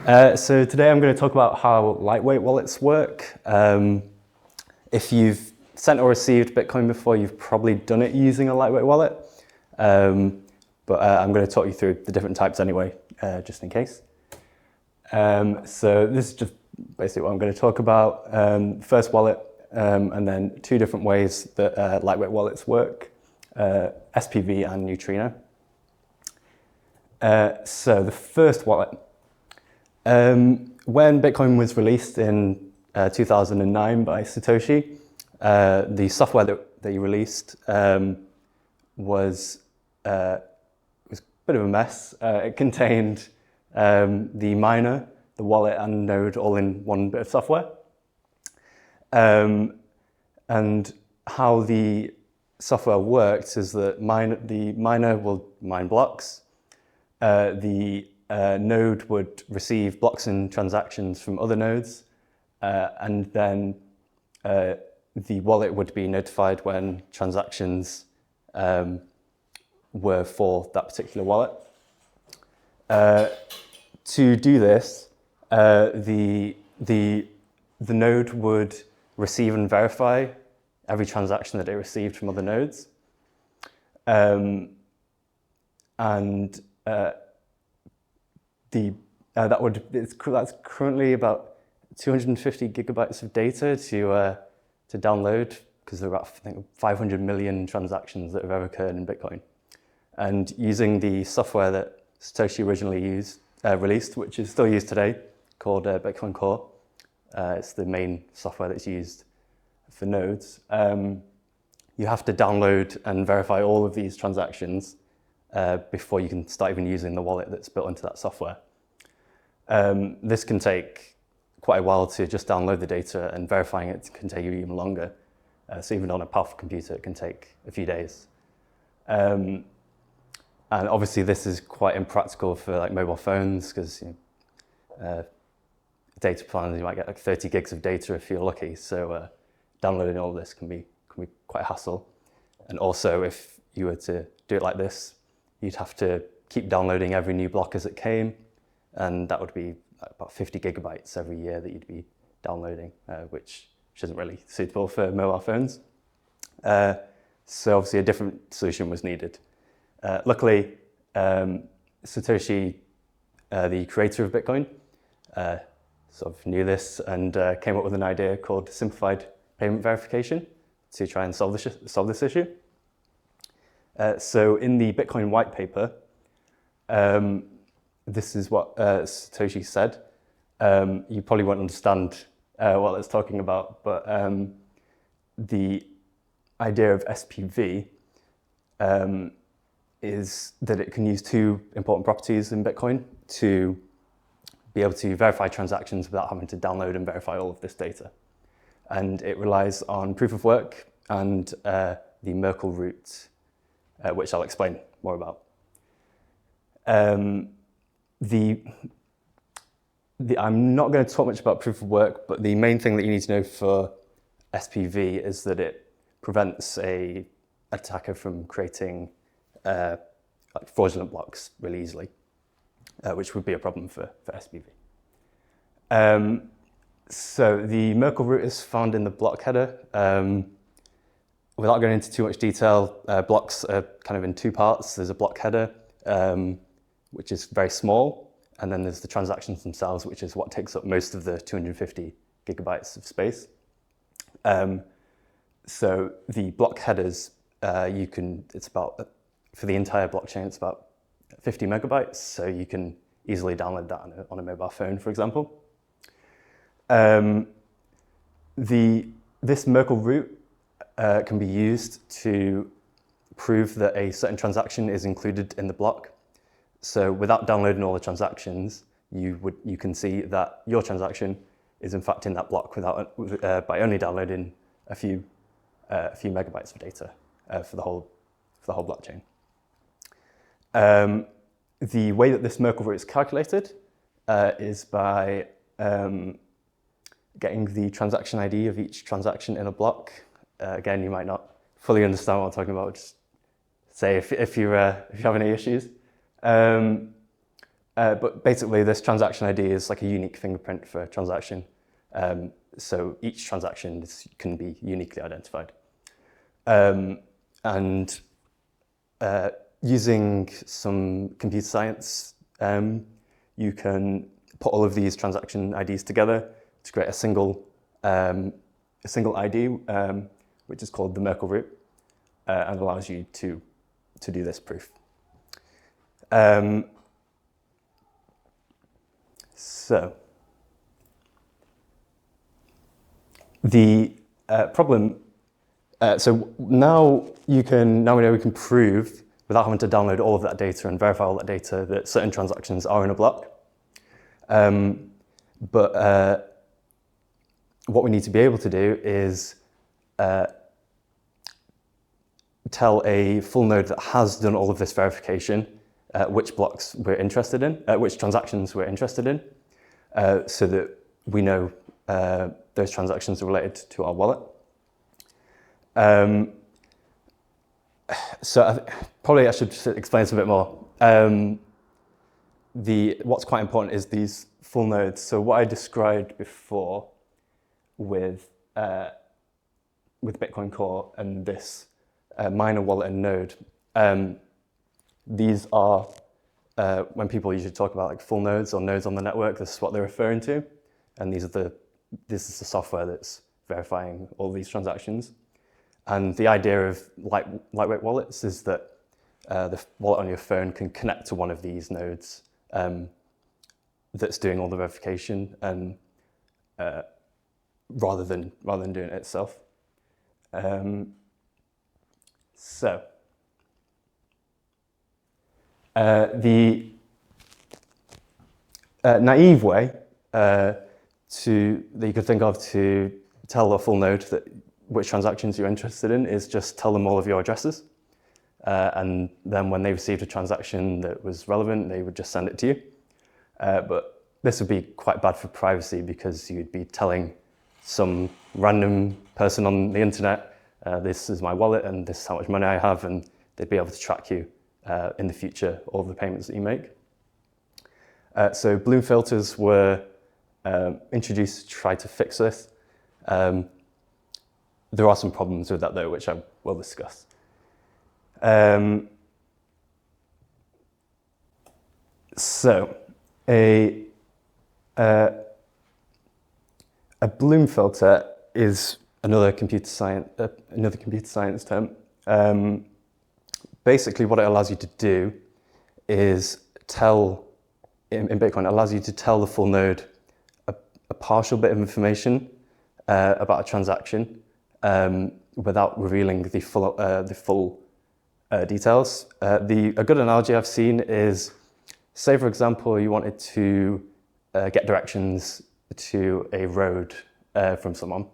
So today I'm going to talk about how lightweight wallets work. If you've sent or received Bitcoin before, you've probably done it using a lightweight wallet. But I'm going to talk you through the different types anyway, just in case. So this is just basically what I'm going to talk about. First wallet, and then two different ways that lightweight wallets work, SPV and Neutrino. So the first wallet. When Bitcoin was released in 2009 by Satoshi, the software that he released was a bit of a mess. It contained the miner, the wallet, and node all in one bit of software. And how the software worked is that the miner will mine blocks. The node would receive blocks and transactions from other nodes, and then the wallet would be notified when transactions were for that particular wallet. To do this, the node would receive and verify every transaction that it received from other nodes, that's currently about 250 gigabytes of data to download, because there are about, I think, 500 million transactions that have ever occurred in Bitcoin. And using the software that Satoshi originally released, which is still used today, called Bitcoin Core, it's the main software that's used for nodes. You have to download and verify all of these transactions before you can start even using the wallet that's built into that software. This can take quite a while to just download the data, and verifying it can take you even longer. So even on a powerful computer, it can take a few days. And obviously this is quite impractical for like mobile phones, because data plans, you might get like 30 gigs of data if you're lucky. So downloading all of this can be quite a hassle. And also, if you were to do it like this, you'd have to keep downloading every new block as it came, and that would be about 50 gigabytes every year that you'd be downloading, which isn't really suitable for mobile phones. So obviously a different solution was needed. Luckily, Satoshi, the creator of Bitcoin, sort of knew this and came up with an idea called simplified payment verification to try and solve this issue. So in the Bitcoin white paper, this is what Satoshi said. You probably won't understand what it's talking about, but the idea of SPV is that it can use two important properties in Bitcoin to be able to verify transactions without having to download and verify all of this data. And it relies on proof of work and the Merkle root, which I'll explain more about. I'm not going to talk much about proof of work, but the main thing that you need to know for SPV is that it prevents an attacker from creating like fraudulent blocks really easily, which would be a problem for SPV. So the Merkle root is found in the block header. Without going into too much detail, blocks are kind of in two parts. There's a block header, which is very small, and then there's the transactions themselves, which is what takes up most of the 250 gigabytes of space. So the block headers, it's about, for the entire blockchain, it's about 50 megabytes, so you can easily download that on a mobile phone, for example. This Merkle root can be used to prove that a certain transaction is included in the block. So without downloading all the transactions, you can see that your transaction is in fact in that block by only downloading a few megabytes of data for the whole blockchain. The way that this Merkle root is calculated is by getting the transaction ID of each transaction in a block. Again, you might not fully understand what I'm talking about. Just say if you have any issues. But basically, this transaction ID is like a unique fingerprint for a transaction. So each transaction can be uniquely identified. And using some computer science, you can put all of these transaction IDs together to create a single ID, which is called the Merkle root, and allows you to do this proof. So the problem. So now we know we can prove, without having to download all of that data and verify all that data, that certain transactions are in a block. But what we need to be able to do is tell a full node that has done all of this verification which blocks we're interested in, which transactions we're interested in, so that we know those transactions are related to our wallet. So probably I should explain this a bit more. What's quite important is these full nodes. So what I described before with Bitcoin Core and this minor wallet and node, these are when people usually talk about like full nodes or nodes on the network. This is what they're referring to, and this is the software that's verifying all these transactions. And the idea of lightweight wallets is that the wallet on your phone can connect to one of these nodes that's doing all the verification, and rather than doing it itself. The naive way that you could think of to tell a full node which transactions you're interested in is just tell them all of your addresses. And then when they received a transaction that was relevant, they would just send it to you. But this would be quite bad for privacy, because you'd be telling some random person on the internet, this is my wallet and this is how much money I have, and they'd be able to track you in the future, all of the payments that you make. So Bloom filters were introduced to try to fix this. There are some problems with that though, which I will discuss. So a Bloom filter is another computer science term. Basically, what it allows you to do is in Bitcoin, it allows you to tell the full node a partial bit of information about a transaction without revealing the full details. A good analogy I've seen is, say for example, you wanted to get directions to a road from someone.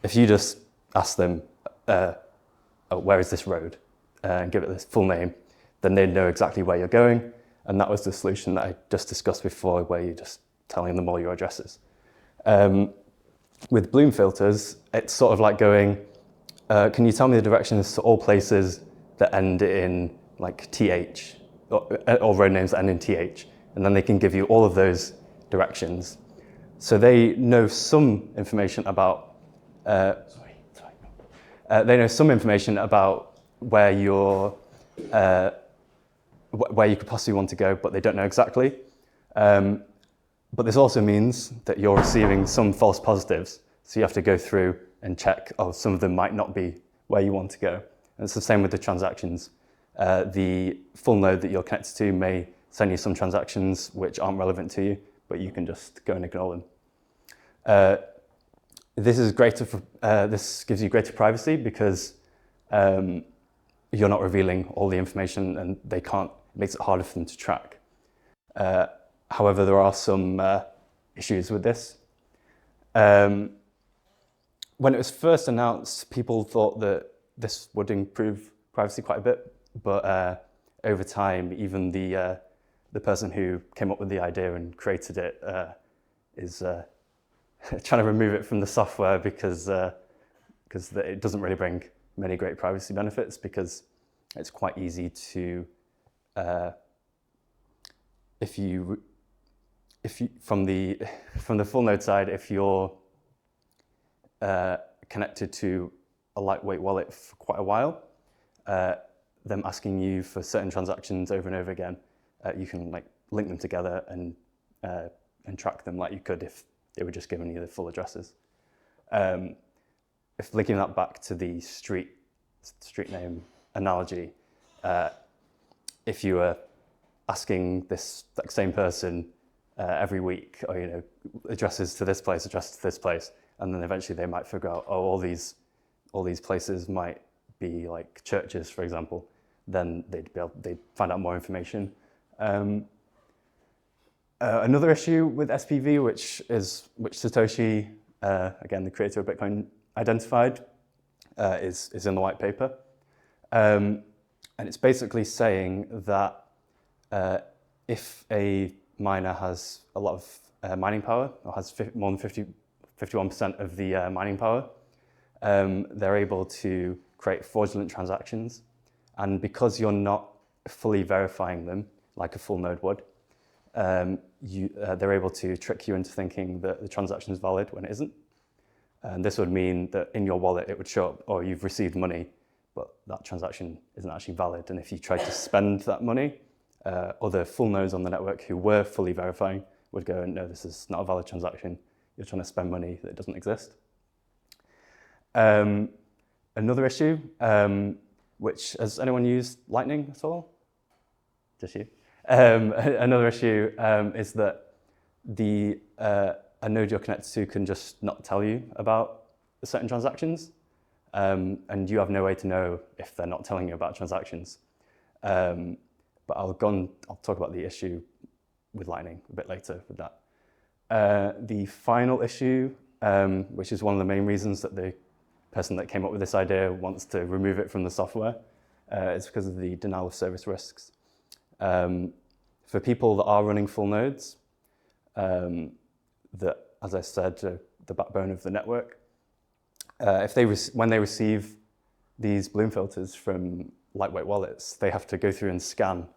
If you just ask them, where is this road? And give it this full name, then they'd know exactly where you're going. And that was the solution that I just discussed before, where you're just telling them all your addresses. With Bloom filters, it's sort of like going, can you tell me the directions to all places that end in like TH, or road names that end in TH? And then they can give you all of those directions. So they know some information about, they know some information about where where you could possibly want to go, but they don't know exactly. But this also means that you're receiving some false positives. So you have to go through and check, some of them might not be where you want to go. And it's the same with the transactions. The full node that you're connected to may send you some transactions which aren't relevant to you, but you can just go and ignore them. This gives you greater privacy, because you're not revealing all the information, and it makes it harder for them to track. However, there are some issues with this. When it was first announced, people thought that this would improve privacy quite a bit, but over time, even the person who came up with the idea and created it is trying to remove it from the software, because it doesn't really bring many great privacy benefits, because it's quite easy to if you from the full node side, if you're connected to a lightweight wallet for quite a while, them asking you for certain transactions over and over again, you can like link them together and track them like you could if they were just giving you the full addresses. If linking that back to the street name analogy, if you were asking this like same person every week, or addresses to this place, addresses to this place, and then eventually they might figure out, oh, all these places might be like churches, for example, then they'd find out more information. Another issue with SPV, which Satoshi, again the creator of Bitcoin, identified, is in the white paper, and it's basically saying that if a miner has a lot of mining power, or has more than 51% of the mining power, they're able to create fraudulent transactions. And because you're not fully verifying them like a full node would, they're able to trick you into thinking that the transaction is valid when it isn't. And this would mean that in your wallet it would show up, oh, you've received money, but that transaction isn't actually valid. And if you tried to spend that money, other full nodes on the network who were fully verifying would go, no, this is not a valid transaction. You're trying to spend money that doesn't exist. Another issue, which, has anyone used Lightning at all? Just you. Another issue is that a node you're connected to can just not tell you about certain transactions, and you have no way to know if they're not telling you about transactions. But I'll talk about the issue with Lightning a bit later with that. The final issue, which is one of the main reasons that the person that came up with this idea wants to remove it from the software, is because of the denial of service risks. For people that are running full nodes, that, as I said, are the backbone of the network, when they receive these Bloom filters from lightweight wallets, they have to go through and scan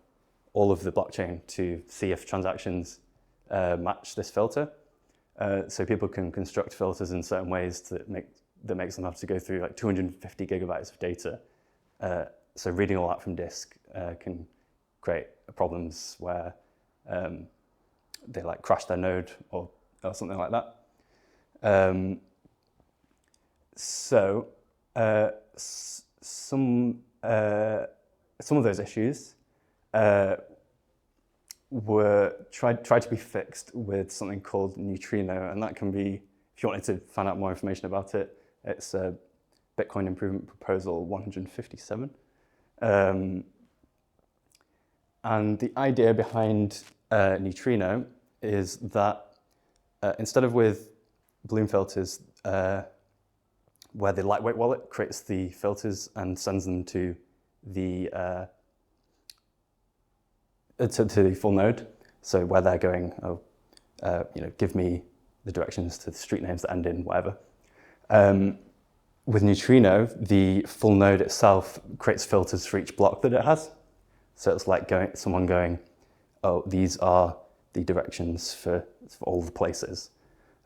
all of the blockchain to see if transactions match this filter. So people can construct filters in certain ways that makes them have to go through like 250 gigabytes of data. So reading all that from disk can create problems where they like crash their node or something like that. So some of those issues were tried to be fixed with something called Neutrino, and that can be, if you wanted to find out more information about it, it's Bitcoin Improvement Proposal 157. And the idea behind Neutrino is that instead of with Bloom filters, where the lightweight wallet creates the filters and sends them to the full node, so where they're going, give me the directions to the street names that end in whatever. With Neutrino, the full node itself creates filters for each block that it has. So it's like someone going, oh, these are the directions for all the places,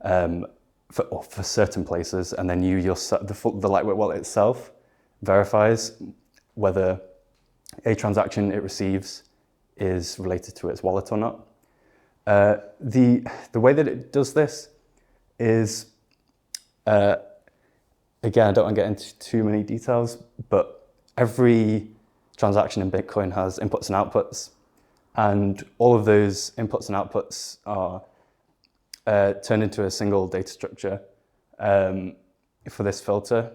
for certain places, and then the lightweight wallet itself verifies whether a transaction it receives is related to its wallet or not. The way that it does this is, again, I don't want to get into too many details, but every transaction in Bitcoin has inputs and outputs, and all of those inputs and outputs are turned into a single data structure for this filter.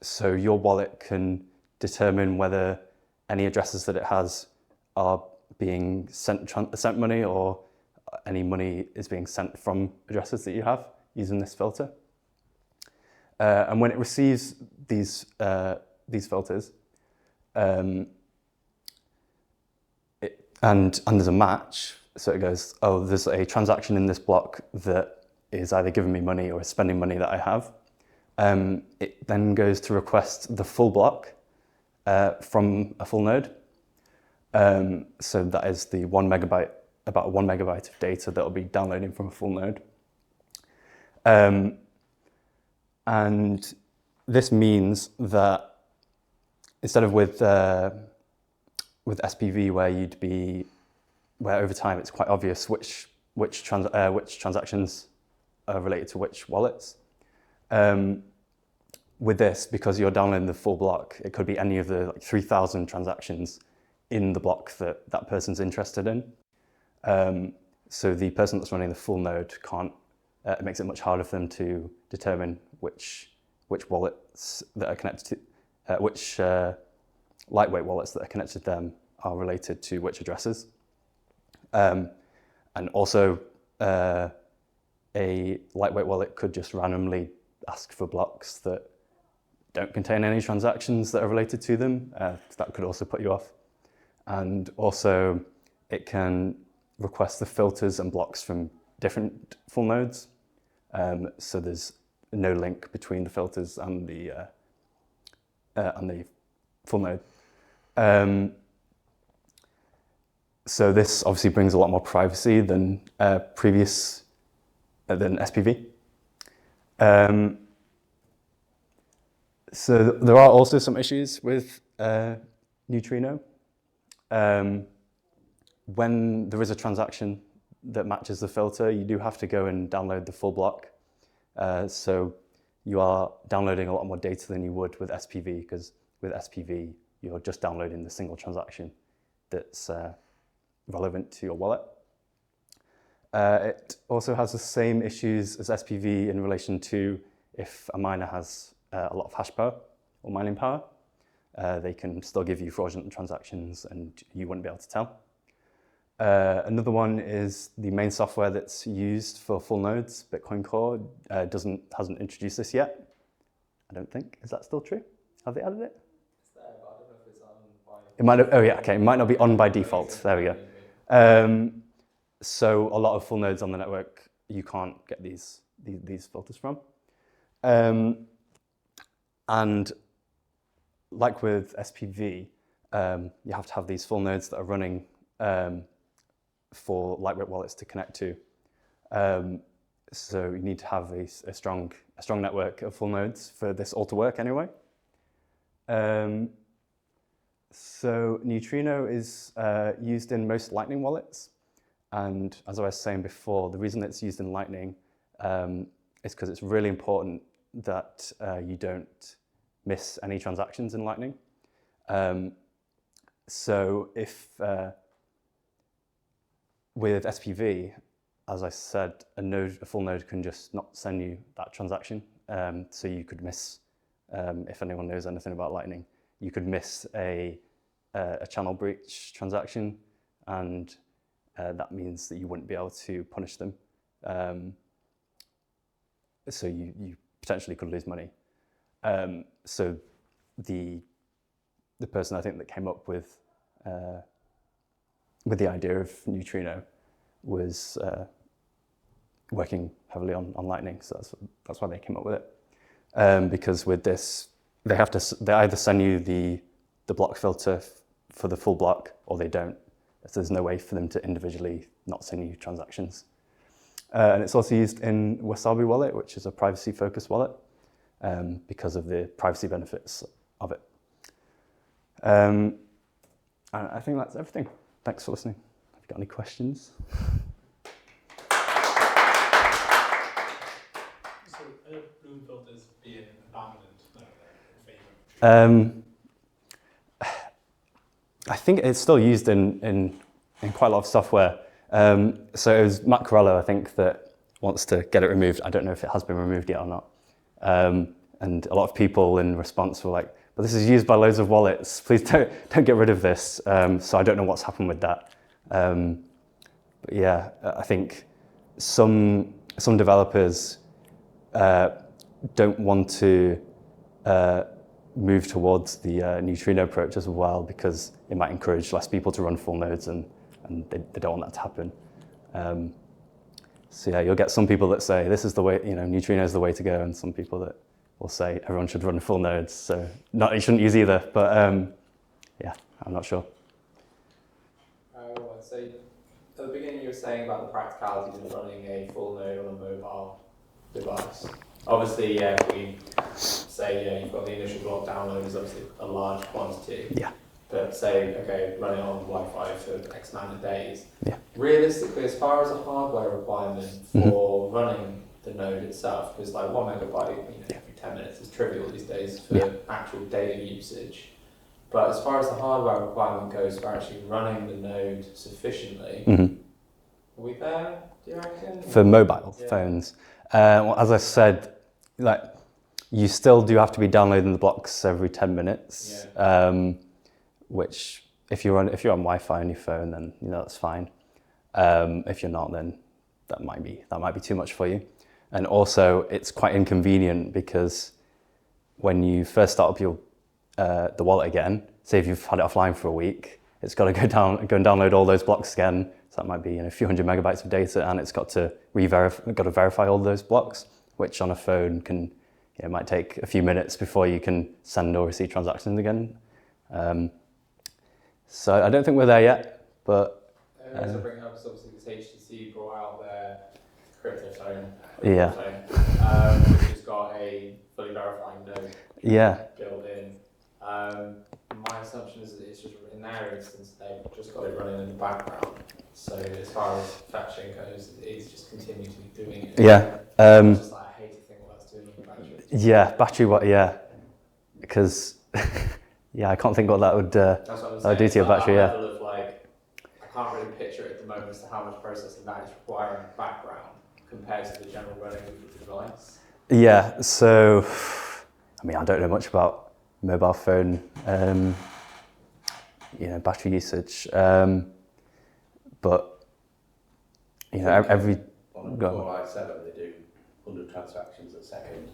So your wallet can determine whether any addresses that it has are being sent money, or any money is being sent from addresses that you have using this filter. And when it receives these filters, and there's a match, so it goes, oh, there's a transaction in this block that is either giving me money or is spending money that I have. It then goes to request the full block from a full node. So that is the 1 megabyte about 1 megabyte of data that will be downloading from a full node. And this means that instead of with SPV, where over time it's quite obvious which transactions are related to which wallets. With this, because you're downloading the full block, it could be any of the 3,000 transactions in the block that person's interested in. So the person that's running the full node can't. It makes it much harder for them to determine which wallets that are connected to which lightweight wallets that are connected to them are related to which addresses. And also, a lightweight wallet could just randomly ask for blocks that don't contain any transactions that are related to them. That could also put you off. And also, it can request the filters and blocks from different full nodes. So there's no link between the filters and the full node. So this obviously brings a lot more privacy than than SPV. So there are also some issues with Neutrino. When there is a transaction that matches the filter, you do have to go and download the full block. So you are downloading a lot more data than you would with SPV, because with SPV, you're just downloading the single transaction that's relevant to your wallet. It also has the same issues as SPV in relation to if a miner has a lot of hash power or mining power, they can still give you fraudulent transactions and you wouldn't be able to tell. Another one is the main software that's used for full nodes, Bitcoin Core, hasn't introduced this yet. I don't think. Is that still true? Have they added it? It's there, but I don't know if it's on by... It might have, oh yeah, okay. It might not be on by default. There we go. So a lot of full nodes on the network, you can't get these filters from. And like with SPV, you have to have these full nodes that are running for lightweight wallets to connect to. So you need to have a strong network of full nodes for this all to work anyway. So Neutrino is used in most Lightning wallets. And as I was saying before, the reason it's used in Lightning is because it's really important that you don't miss any transactions in Lightning. So if with SPV, as I said, a full node can just not send you that transaction. So you could miss, if anyone knows anything about Lightning, you could miss a channel breach transaction, and that means that you wouldn't be able to punish them. So you potentially could lose money. So the person I think that came up with the idea of Neutrino was working heavily on Lightning, so that's why they came up with it. Because with this, they either send you the block filter for the full block, or they don't. So there's no way for them to individually not send you transactions. And it's also used in Wasabi Wallet, which is a privacy-focused wallet, because of the privacy benefits of it. And I think that's everything. Thanks for listening. Have you got any questions? So Bloom filters being abandoned in favour? I think it's still used in quite a lot of software. So it was Matt Corello, I think, that wants to get it removed. I don't know if it has been removed yet or not. And a lot of people in response were like, but this is used by loads of wallets. Please don't get rid of this. So I don't know what's happened with that. But yeah, I think some developers don't want to move towards the Neutrino approach as well, because it might encourage less people to run full nodes, and they don't want that to happen. So yeah, you'll get some people that say this is the way, Neutrino is the way to go, and some people that will say everyone should run full nodes. So you shouldn't use either, but yeah, I'm not sure. Well, I'd say at the beginning you were saying about the practicalities of running a full node on a mobile device. Obviously, yeah, if we say you've got the initial block download is obviously a large quantity. Yeah. But say, okay, running on Wi-Fi for X amount of days. Yeah. Realistically, as far as a hardware requirement for running the node itself, because like 1 megabyte, every 10 minutes is trivial these days for actual data usage. But as far as the hardware requirement goes for actually running the node sufficiently, are we there, do you reckon? For mobile phones, well, as I said, like you still do have to be downloading the blocks every 10 minutes, which if you're on Wi-Fi on your phone, then that's fine. If you're not, then that might be too much for you. And also, it's quite inconvenient because when you first start up your the wallet again, say if you've had it offline for a week, it's got to go and download all those blocks again. So that might be a few hundred megabytes of data, and it's got to verify all those blocks, which on a phone it might take a few minutes before you can send or receive transactions again. So I don't think we're there yet, but to bring up obviously this HTC brought out their crypto phone, which has got a fully verifying node built in. My assumption is that it's just in their instance they've just got it running in the background. So as far as fetching goes, it's just continuing to be doing it. It's just like I hate to think what that's doing on the battery. Because I can't think what that would do to your battery. Level of, like, I can't really picture it at the moment as to how much processing that is requiring in the background compared to the general running of the device. Yeah, so I don't know much about mobile phone battery usage, but every Core i7 they do 100 transactions a second.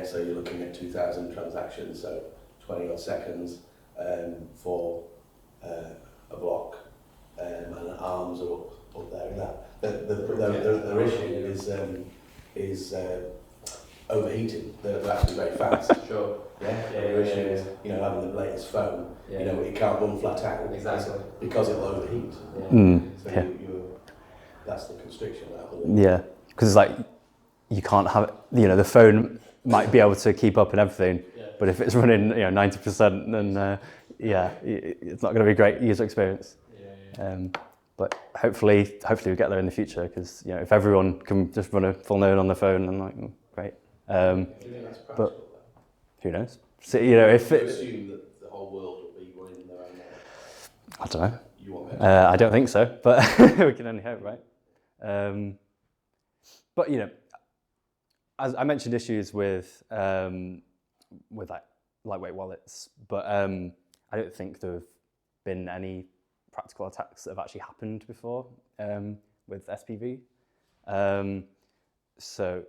So you're looking at 2,000 transactions, so 20 odd seconds for a block, and arms are up there. The issue is overheating. They're actually very fast. Sure. The issue is having the latest phone. It can't run flat out. Exactly. Because it'll overheat. That's the constriction. Yeah, because it's like you can't have the phone might be able to keep up and everything, but if it's running 90%, then it's not going to be a great user experience. But hopefully we get there in the future, because if everyone can just run a full node on their phone, then great. Do you think that's practical? But who knows? So if you assume that the whole world will be running their own node. I don't know. You want that? I don't think so, but we can only hope, right? But as I mentioned, issues with like lightweight wallets, but I don't think there have been any practical attacks that have actually happened before with SPV. So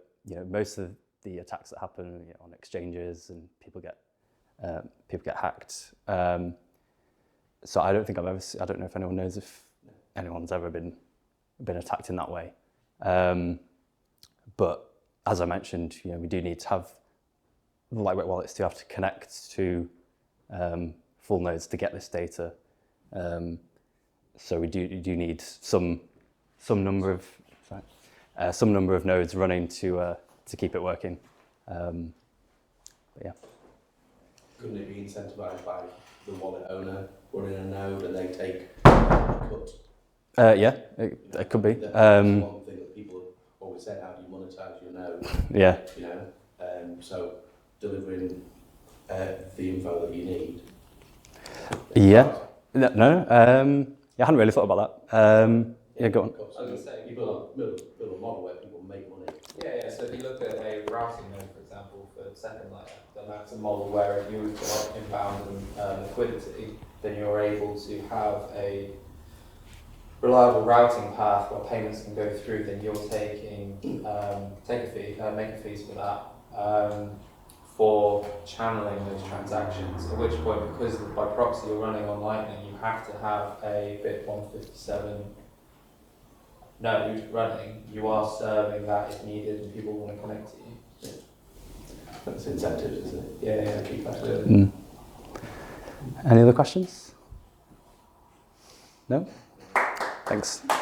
most of the attacks that happen on exchanges, and people get hacked. So I don't think I don't know if anyone knows if anyone's ever been attacked in that way. But as I mentioned, we do need to have the lightweight wallets to have to connect to full nodes to get this data. So we do need some number of nodes running to keep it working. But yeah. Couldn't it be incentivized by the wallet owner running a node and they take a cut? It could be. That's one thing that people have always said: how do you monetize your node? So delivering the info that you need. No. I hadn't really thought about that. Go on. I was going to say, you build a model where people make money. So if you look at a routing node, for example, for second layer, then that's a model where if you were to have inbound and liquidity, then you're able to have a reliable routing path where payments can go through. Then you're taking making fees for that for channeling those transactions. At which point, because by proxy you're running on Lightning, you have to have a bit 157 node running. You are serving that if needed, and people want to connect to you. That's incentives, isn't it? Yeah, keep that going. Any other questions? No? Thanks.